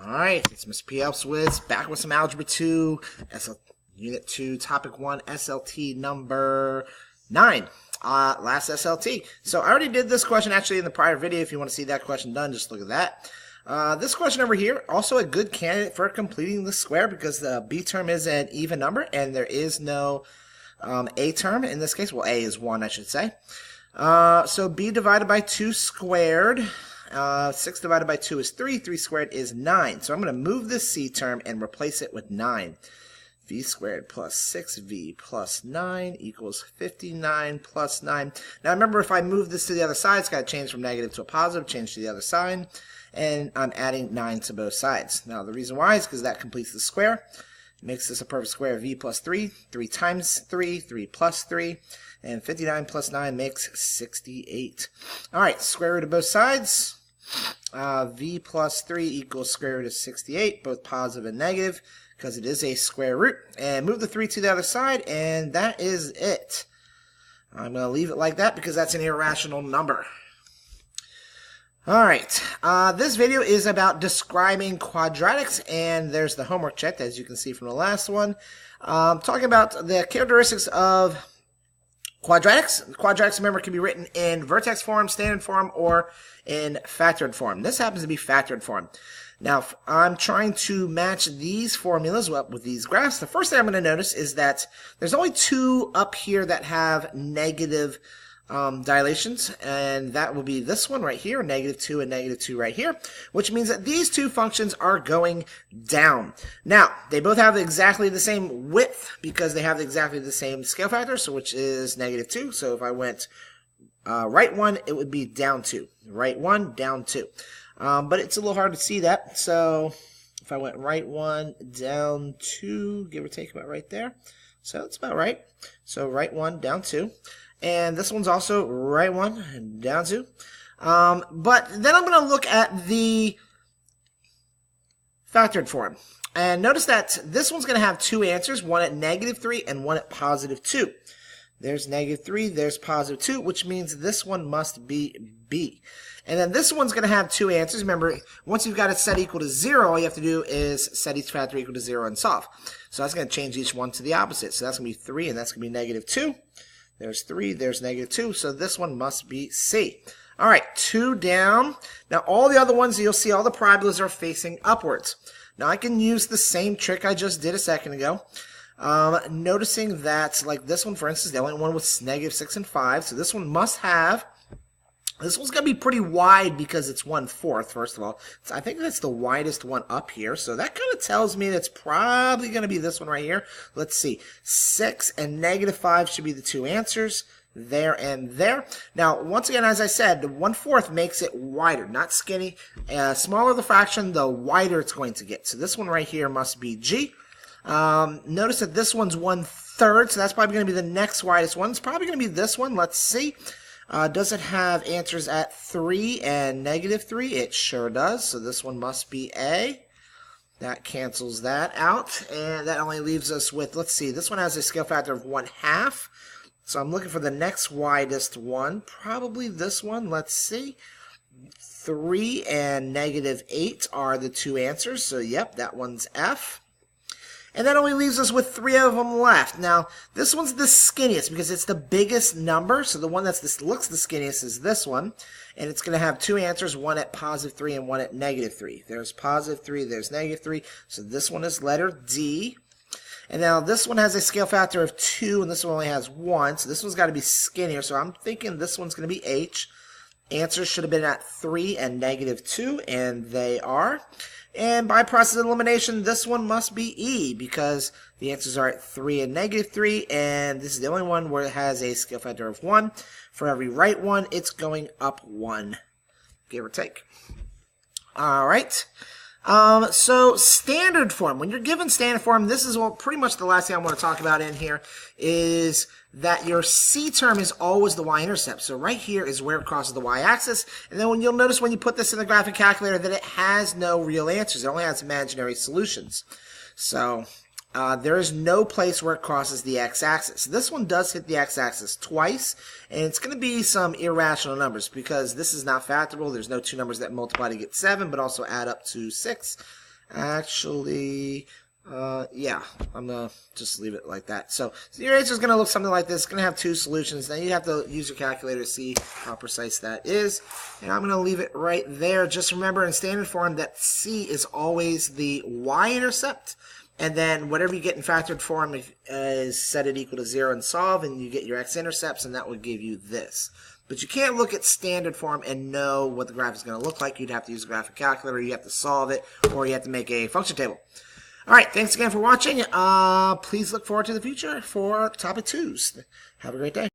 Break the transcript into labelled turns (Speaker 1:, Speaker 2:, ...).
Speaker 1: Alright, it's Mr. P. Elswitz back with some Algebra 2, Unit 2, Topic 1, SLT number 9. Last SLT. So I already did this question actually in the prior video. If you want to see that question done, just look at that. This question over here, also a good candidate for completing the square because the B term is an even number and there is no A term in this case. Well, A is 1, I should say. So B divided by 2 squared. 6 divided by 2 is 3. 3 squared is 9. So I'm going to move this C term and replace it with 9. V squared plus 6V plus 9 equals 59 plus 9. Now remember, if I move this to the other side, it's got to change from negative to a positive, change to the other side. And I'm adding 9 to both sides. Now the reason why is because that completes the square. It makes this a perfect square of V plus 3. 3 times 3, 3 plus 3. And 59 plus 9 makes 68. Alright, square root of both sides. V plus 3 equals square root of 68, both positive and negative, because it is a square root. And move the 3 to the other side, and that is it. I'm going to leave it like that because that's an irrational number. Alright, this video is about describing quadratics, and there's the homework check, as you can see from the last one. Talking about the characteristics of quadratics. Quadratics, remember, can be written in vertex form, standard form, or in factored form. This happens to be factored form. Now, I'm trying to match these formulas up with these graphs. The first thing I'm going to notice is that there's only 2 up here that have negative dilations, and that will be this one right here, -2 and -2 right here, which means that these 2 functions are going down. Now, they both have exactly the same width because they have exactly the same scale factor, so which is -2. So if I went right 1, it would be down 2. Right 1, down 2. But it's a little hard to see that, so if I went right 1, down 2, give or take about right there. So it's about right. So right 1, down 2. And this one's also right 1 and down 2. But then I'm going to look at the factored form. And notice that this one's going to have 2 answers, one at -3 and one at +2. There's -3, there's +2, which means this one must be B. And then this one's going to have 2 answers. Remember, once you've got it set equal to 0, all you have to do is set each factor equal to 0 and solve. So that's going to change each one to the opposite. So that's going to be 3, and that's going to be -2. There's 3, there's -2, so this one must be C. All right, 2 down. Now, all the other ones, you'll see all the parabolas are facing upwards. Now, I can use the same trick I just did a second ago. Noticing that, like this one, for instance, the only one with -6 and 5, so this one must have, this one's going to be pretty wide because it's 1/4, first of all. So I think that's the widest one up here, so that kind of tells me that's probably going to be this one right here. Let's see, 6 and -5 should be the 2 answers, there and there. Now, once again, as I said, the 1/4 makes it wider, not skinny. Smaller the fraction, the wider it's going to get. So this one right here must be G. Notice that this one's 1/3, so that's probably going to be the next widest one. It's probably going to be this one. Let's see. Does it have answers at 3 and -3? It sure does, so this one must be A. That cancels that out, and that only leaves us with, let's see, this one has a scale factor of 1/2. So I'm looking for the next widest one, probably this one. Let's see. 3 and -8 are the 2 answers, so yep, that one's F. And that only leaves us with 3 of them left. Now, this one's the skinniest because it's the biggest number. So the one that looks the skinniest is this one. And it's going to have 2 answers, one at +3 and one at -3. There's +3, there's -3. So this one is letter D. And now this one has a scale factor of 2, and this one only has 1. So this one's got to be skinnier. So I'm thinking this one's going to be H. Answers should have been at 3 and -2, and they are. And by process of elimination, this one must be E because the answers are at 3 and -3, and this is the only one where it has a scale factor of 1. For every right one, it's going up 1, give or take. All right. So standard form. When you're given standard form, this is pretty much the last thing I want to talk about in here is that your C term is always the y-intercept. So right here is where it crosses the y-axis. And then you'll notice when you put this in the graphic calculator that it has no real answers. It only has imaginary solutions. So there is no place where it crosses the x-axis. This one does hit the x-axis twice, and it's going to be some irrational numbers because this is not factorable. There's no 2 numbers that multiply to get 7, but also add up to 6. Actually, yeah, I'm going to just leave it like that. So your answer is going to look something like this. It's going to have two solutions. Now you have to use your calculator to see how precise that is. And I'm going to leave it right there. Just remember in standard form that C is always the y-intercept. And then whatever you get in factored form is set it equal to 0 and solve, and you get your x-intercepts, and that would give you this. But you can't look at standard form and know what the graph is going to look like. You'd have to use a graphic calculator, you have to solve it, or you have to make a function table. All right, thanks again for watching. Please look forward to the future for topic 2s. Have a great day.